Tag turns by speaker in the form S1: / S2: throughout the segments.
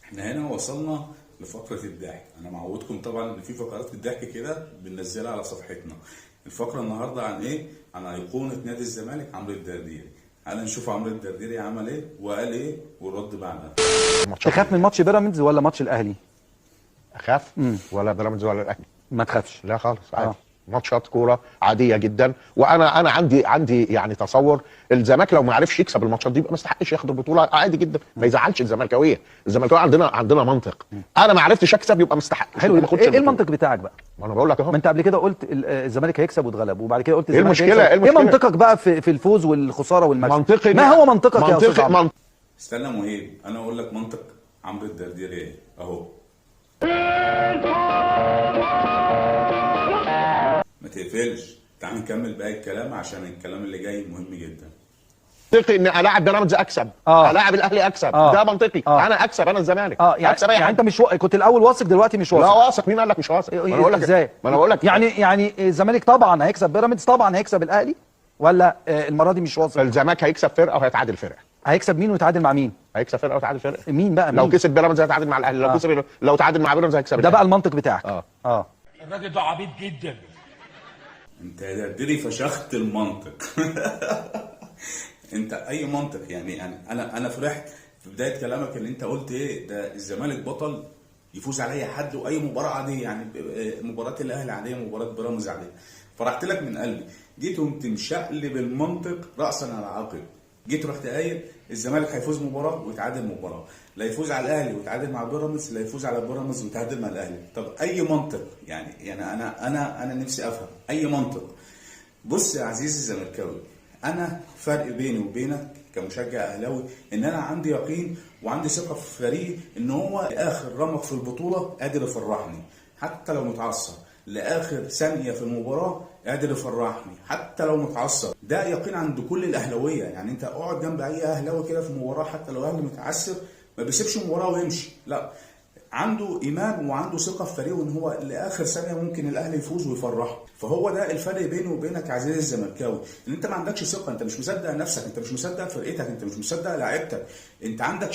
S1: احنا هنا وصلنا لفقرة الضحك. انا معودكم طبعا ان في فقرات الضحك كده بننزلها على صفحتنا. الفقرة النهاردة عن ايه؟ عن ايقونة نادي الزمالك عمرو الدرديري. تعالى نشوف عمرو الدرديري عمل ايه وقال ايه والرد بعدها.
S2: تخاف من ماتش بيراميدز ولا ماتش الاهلي؟
S3: اخاف ولا بيراميدز ولا الاهلي؟
S2: ما تخافش.
S3: لا خالص، عادي. ماتشات كوره عاديه جدا، وانا عندي يعني تصور الزمالك لو ما عرفش يكسب الماتشات دي يبقى ما يستحقش ياخد البطوله، عادي جدا، ما يزعلش الزملكاويه عندنا منطق. انا ما عرفتش اكسب يبقى ما استحقش.
S2: حلو. ايه المنطق بتاعك بقى؟
S3: ما انا بقول لك اهو.
S2: ما انت قبل كده قلت الزمالك هيكسب واتغلب، وبعد كده قلت
S3: ايه
S2: الزمالك
S3: المشكله؟
S2: ايه منطقك بقى في الفوز والخساره والمكسب؟
S3: منطقي.
S2: ما هو منطقك يا استاذ عمرو؟
S1: استنى مهيب، انا اقول لك منطق عمرو الدرديري ايه اهو. ما تقفلش، تعال نكمل باقي الكلام عشان الكلام اللي جاي مهم جدا.
S3: منطقي ان الاعب بيراميدز اكسب، الاعب الاهلي اكسب، ده منطقي. انا اكسب، انا الزمالك
S2: يعني انت مش كنت الاول واثق دلوقتي مش واثق؟
S3: لا واثق. مين قال لك مش واثق؟
S2: ما انا بقول لك ازاي؟
S3: ما انا بقول لك
S2: يعني الزمالك طبعا هيكسب بيراميدز، طبعا هيكسب الاهلي، ولا المره دي مش واثق؟
S3: الزمالك هيكسب فرقه وهيتعادل فرقه.
S2: هيكسب مين ويتعادل مع مين؟
S3: هيكسب فرقه ويتعادل فرقه.
S2: مين بقى؟
S3: لو كسب بيراميدز هيتعادل مع الاهلي، لو تعادل مع بيراميدز هيكسب
S2: ده بقى المنطق بتاعك.
S4: الراجل ده عبيط جدا.
S1: انت يا درديري فشخت المنطق. انت اي منطق يعني انا فرحت في بدايه كلامك اللي انت قلت ايه ده الزمالك بطل يفوز على اي حد، واي مباراه عاديه يعني مباراه الاهلي عاديه، مباراه بيراميدز عاديه. فرحت لك من قلبي، جيت قمت مشقلب المنطق راسا على عقب. جيت رحت قايل الزمالك هيفوز مباراه ويتعادل مباراه، لا يفوز على الاهلي ويتعادل مع بيراميدز، لا يفوز على بيراميدز ويتعادل مع الاهلي. طب اي منطق يعني انا نفسي افهم اي منطق. بص يا عزيزي الزملكاوي، انا فرق بيني وبينك كمشجع اهلاوي ان انا عندي يقين وعندي ثقه في فريقي ان هو لاخر رمق في البطوله قادر يفرحني حتى لو متعثر، لاخر ثانيه في المباراه قادر يفرحني حتى لو متعثر. ده يقين عند كل الاهلاويه. يعني انت اقعد جنب اي اهلاوي كده في مباراه حتى لو اهلي متعثر ما بيسيبش مباراه ويمشي، لا، عنده ايمان وعنده ثقه في فريقه ان هو لاخر ثانيه ممكن الاهلي يفوز ويفرحه. فهو ده الفرق بيني وبينك يا عزيزي الزملكاوي، ان انت ما عندكش ثقه، انت مش مصدق نفسك، انت مش مصدق فرقتك، انت مش مصدق لاعيبتك، انت عندك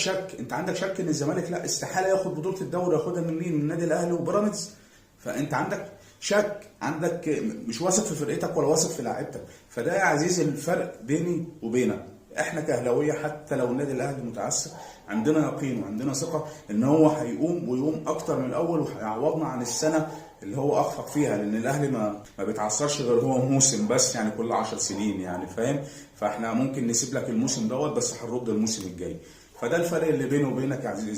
S1: شك ان الزمالك لا استحاله ياخد بطوله الدوري، ياخدها من مين؟ من النادي الاهلي وبيراميدز. فانت عندك شك، عندك مش واثق في فرقتك ولا واثق في لاعيبتك. فده يا عزيزي الفرق بيني وبينك. احنا كاهلاويه حتى لو النادي الاهلي متعثر عندنا يقين وعندنا ثقه ان هو هيقوم ويقوم اكتر من الاول، وهيعوضنا عن السنه اللي هو اخفق فيها، لان الاهلي ما بيتعثرش غير هو موسم بس، يعني كل 10 سنين، يعني فاهم؟ فاحنا ممكن نسيب لك الموسم دوت بس هنرد الموسم الجاي. فده الفرق اللي بيني وبينك يا عزيزي.